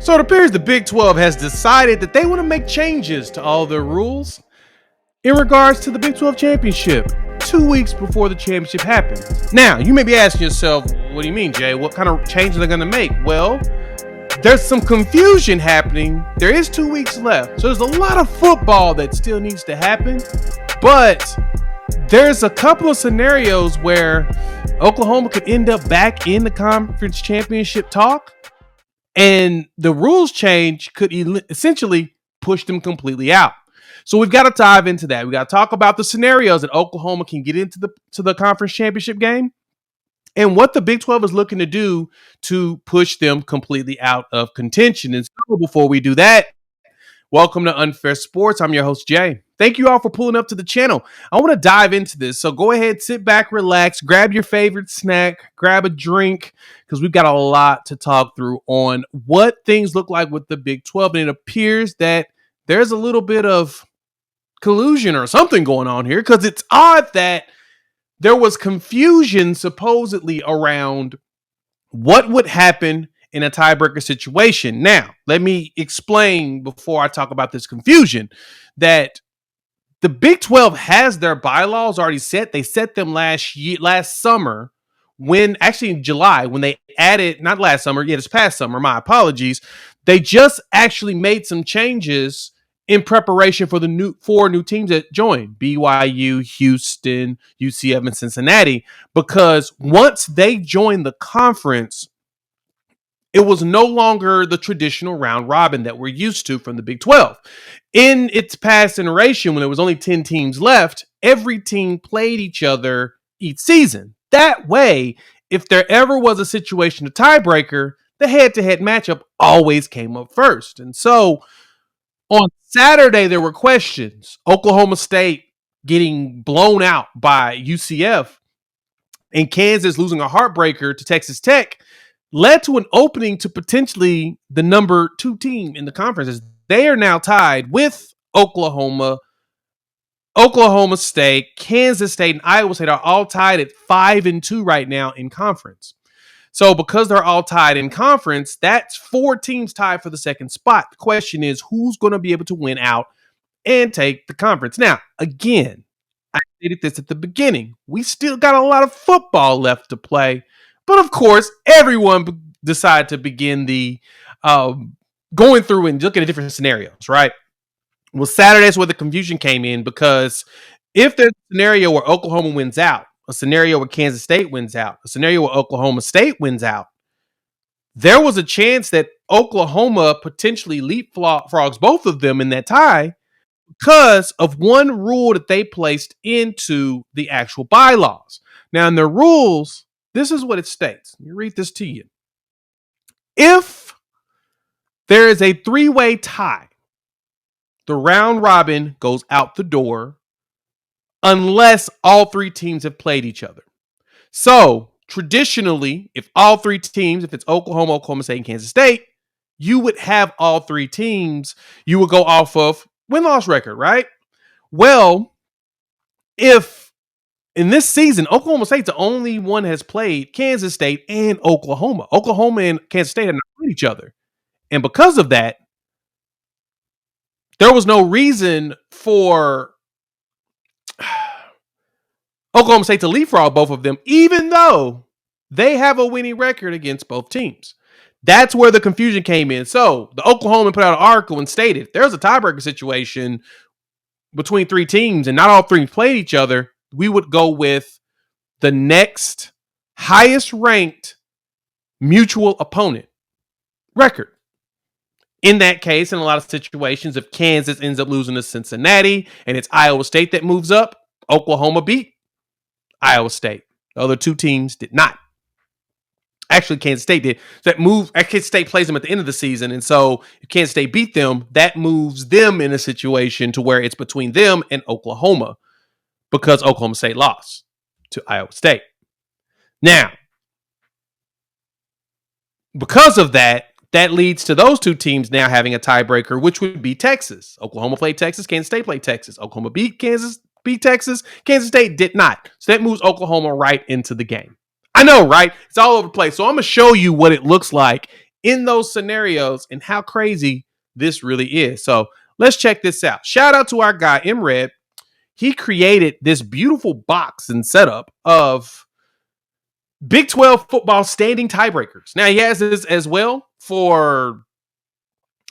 So it appears the Big 12 has decided that they want to make changes to all their rules in regards to the Big 12 championship 2 weeks before the championship happens. Now, you may be asking yourself, what do you mean, Jay? What kind of changes are they going to make? Well, there's some confusion happening. There is 2 weeks left. So there's a lot of football that still needs to happen. But there's a couple of scenarios where Oklahoma could end up back in the conference championship talk. And the rules change could essentially push them completely out. So we've got to dive into that. We got to talk about the scenarios that Oklahoma can get into the conference championship game and what the Big 12 is looking to do to push them completely out of contention. And so before we do that, welcome to Unfair Sports. I'm your host, Jay. Thank you all for pulling up to the channel. I want to dive into this. So go ahead, sit back, relax, grab your favorite snack, grab a drink, because we've got a lot to talk through on what things look like with the Big 12. And it appears that there's a little bit of collusion or something going on here, because it's odd that there was confusion supposedly around what would happen in a tiebreaker situation. Now, let me explain before I talk about this confusion that the Big 12 has their bylaws already set. They set them last summer, actually in July, when they added, not last summer, this past summer, my apologies. They just actually made some changes in preparation for the four new teams that joined: BYU, Houston, UCF, and Cincinnati, because once they joined the conference, it was no longer the traditional round robin that we're used to from the Big 12. In its past iteration, when there was only 10 teams left, every team played each other each season. That way, if there ever was a situation, a tiebreaker, the head-to-head matchup always came up first. And so on Saturday, there were questions. Oklahoma State getting blown out by UCF and Kansas losing a heartbreaker to Texas Tech led to an opening to potentially the number 2 team in the conference. They are now tied with Oklahoma, Oklahoma State, Kansas State, and Iowa State are all tied at 5-2 right now in conference. So because they're all tied in conference, that's 4 teams tied for the second spot. The question is, who's going to be able to win out and take the conference? Now, again, I stated this at the beginning. We still got a lot of football left to play. But of course, everyone decided to begin the going through and looking at different scenarios, right? Well, Saturday's where the confusion came in, because if there's a scenario where Oklahoma wins out, a scenario where Kansas State wins out, a scenario where Oklahoma State wins out, there was a chance that Oklahoma potentially leapfrogs both of them in that tie because of one rule that they placed into the actual bylaws. Now, in the rules, this is what it states. Let me read this to you. If there is a 3-way tie, the round robin goes out the door unless all 3 teams have played each other. So traditionally, if all 3 teams, if it's Oklahoma, Oklahoma State, and Kansas State, you would have all 3 teams. You would go off of win-loss record, right? Well, if in this season, Oklahoma State's the only one has played Kansas State and Oklahoma. Oklahoma and Kansas State have not played each other. And because of that, there was no reason for Oklahoma State to leapfrog both of them, even though they have a winning record against both teams. That's where the confusion came in. So the Oklahoma put out an article and stated, there's a tiebreaker situation between 3 teams and not all 3 played each other. We would go with the next highest ranked mutual opponent record. In that case, in a lot of situations, if Kansas ends up losing to Cincinnati and it's Iowa State that moves up, Oklahoma beat Iowa State. The other 2 teams did not. Actually, Kansas State did. Kansas State plays them at the end of the season. And so if Kansas State beat them, that moves them in a situation to where it's between them and Oklahoma, because Oklahoma State lost to Iowa State. Now, because of that, that leads to those 2 teams now having a tiebreaker, which would be Texas. Oklahoma played Texas. Kansas State played Texas. Oklahoma beat Texas. Kansas State did not. So that moves Oklahoma right into the game. I know, right? It's all over the place. So I'm going to show you what it looks like in those scenarios and how crazy this really is. So let's check this out. Shout out to our guy, Red. He created this beautiful box and setup of Big 12 football standing tiebreakers. Now, he has this as well for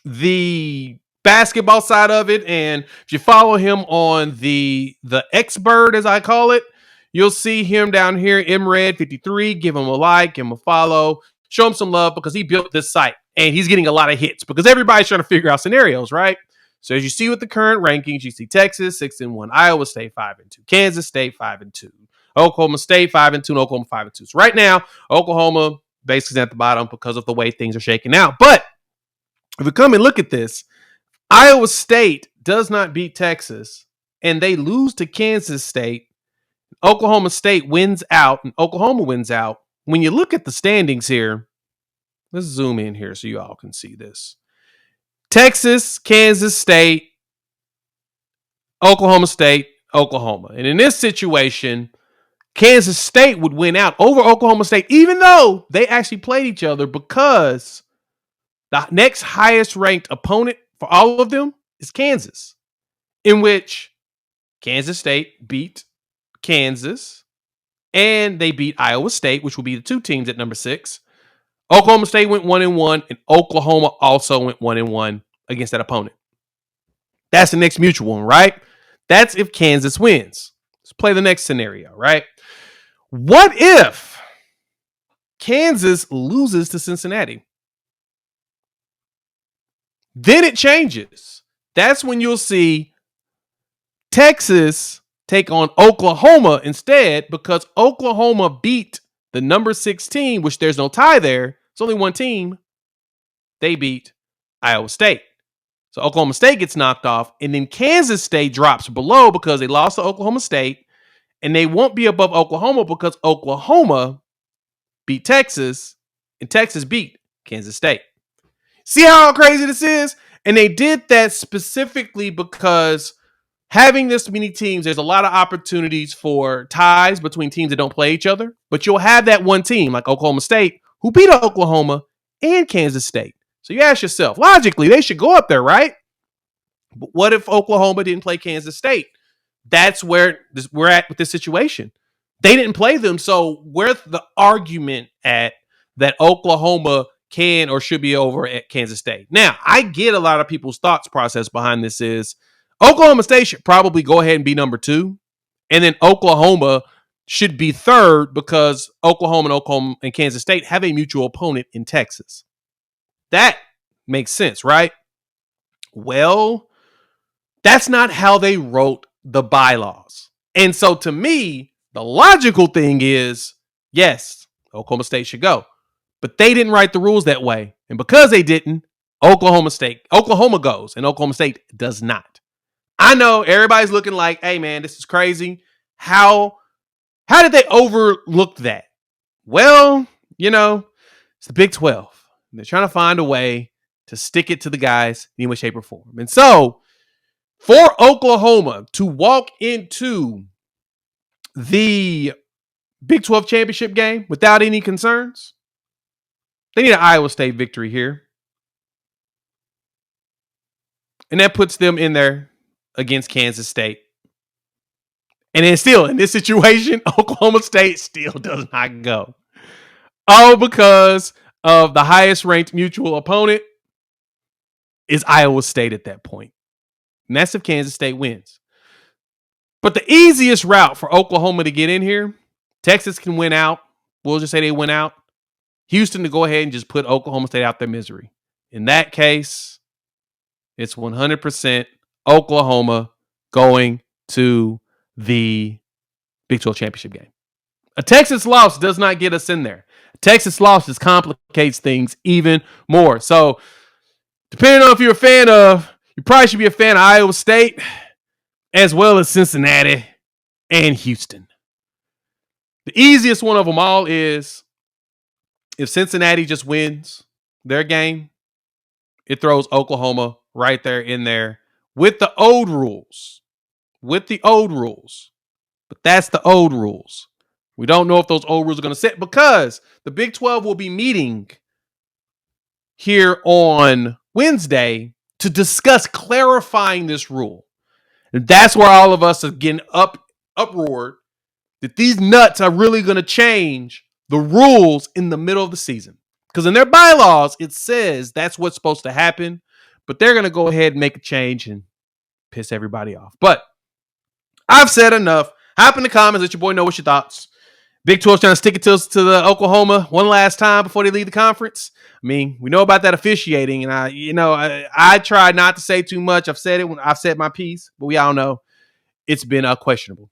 the basketball side of it. And if you follow him on the X-Bird, as I call it, you'll see him down here, MRed53. Give him a like, give him a follow, show him some love because he built this site and he's getting a lot of hits because everybody's trying to figure out scenarios, right? So as you see with the current rankings, you see Texas 6-1, Iowa State 5-2, Kansas State 5-2, Oklahoma State 5-2, and Oklahoma 5-2. So right now, Oklahoma basically is at the bottom because of the way things are shaking out. But if we come and look at this, Iowa State does not beat Texas, and they lose to Kansas State. Oklahoma State wins out, and Oklahoma wins out. When you look at the standings here, let's zoom in here so you all can see this. Texas, Kansas State, Oklahoma State, Oklahoma. And in this situation, Kansas State would win out over Oklahoma State, even though they actually played each other, because the next highest ranked opponent for all of them is Kansas, in which Kansas State beat Kansas and they beat Iowa State, which will be the two teams at number 6. Oklahoma State went 1-1, and Oklahoma also went 1-1 against that opponent. That's the next mutual one, right? That's if Kansas wins. Let's play the next scenario, right? What if Kansas loses to Cincinnati? Then it changes. That's when you'll see Texas take on Oklahoma instead, because Oklahoma beat the number 16, which there's no tie there. It's only one team. They beat Iowa State. So Oklahoma State gets knocked off, and then Kansas State drops below because they lost to Oklahoma State, and they won't be above Oklahoma because Oklahoma beat Texas, and Texas beat Kansas State. See how crazy this is? And they did that specifically because having this many teams, there's a lot of opportunities for ties between teams that don't play each other. But you'll have that one team like Oklahoma State who beat Oklahoma and Kansas State. So you ask yourself, logically, they should go up there, right? But what if Oklahoma didn't play Kansas State? That's where we're at with this situation. They didn't play them. So where's the argument at that Oklahoma can or should be over at Kansas State? Now, I get a lot of people's thoughts process behind this is Oklahoma State should probably go ahead and be number 2. And then Oklahoma should be 3rd because Oklahoma and Kansas State have a mutual opponent in Texas. That makes sense, right? Well, that's not how they wrote the bylaws. And so to me, the logical thing is, yes, Oklahoma State should go. But they didn't write the rules that way. And because they didn't, Oklahoma goes and Oklahoma State does not. I know everybody's looking like, hey man, this is crazy. How did they overlook that? Well, it's the Big 12. They're trying to find a way to stick it to the guys in any way, shape, or form. And so for Oklahoma to walk into the Big 12 championship game without any concerns, they need an Iowa State victory here. And that puts them in there against Kansas State. And then still, in this situation, Oklahoma State still does not go. All because of the highest ranked mutual opponent is Iowa State at that point. And that's if Kansas State wins. But the easiest route for Oklahoma to get in here, Texas can win out. We'll just say they win out. Houston to go ahead and just put Oklahoma State out their misery. In that case, it's 100% Oklahoma going to the Big 12 championship game. A Texas loss does not get us in there. A Texas loss just complicates things even more. So, depending on if you're a fan of, you probably should be a fan of Iowa State as well as Cincinnati and Houston. The easiest one of them all is if Cincinnati just wins their game, it throws Oklahoma right there in there with the old rules. But that's the old rules. We don't know if those old rules are going to sit because the Big 12 will be meeting here on Wednesday to discuss clarifying this rule. And that's where all of us are getting uproared that these nuts are really going to change the rules in the middle of the season. Because in their bylaws, it says that's what's supposed to happen, but they're going to go ahead and make a change and piss everybody off. But I've said enough. Hop in the comments, let your boy know what's your thoughts. Big 12's trying to stick it to the Oklahoma one last time before they leave the conference. I mean, we know about that officiating, and I try not to say too much. I've said it when I've said my piece, but we all know it's been questionable.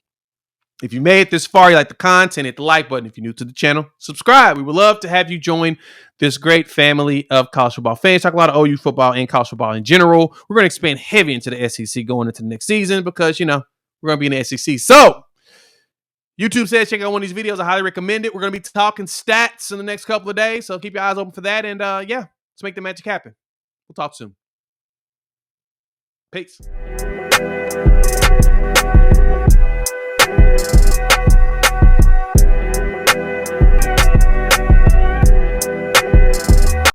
If you made it this far, you like the content, hit the like button. If you're new to the channel, subscribe. We would love to have you join this great family of college football fans. Talk a lot of OU football and college football in general. We're going to expand heavy into the SEC going into the next season because, we're going to be in the SEC. So, YouTube says check out one of these videos. I highly recommend it. We're going to be talking stats in the next couple of days, so keep your eyes open for that. And, let's make the magic happen. We'll talk soon. Peace.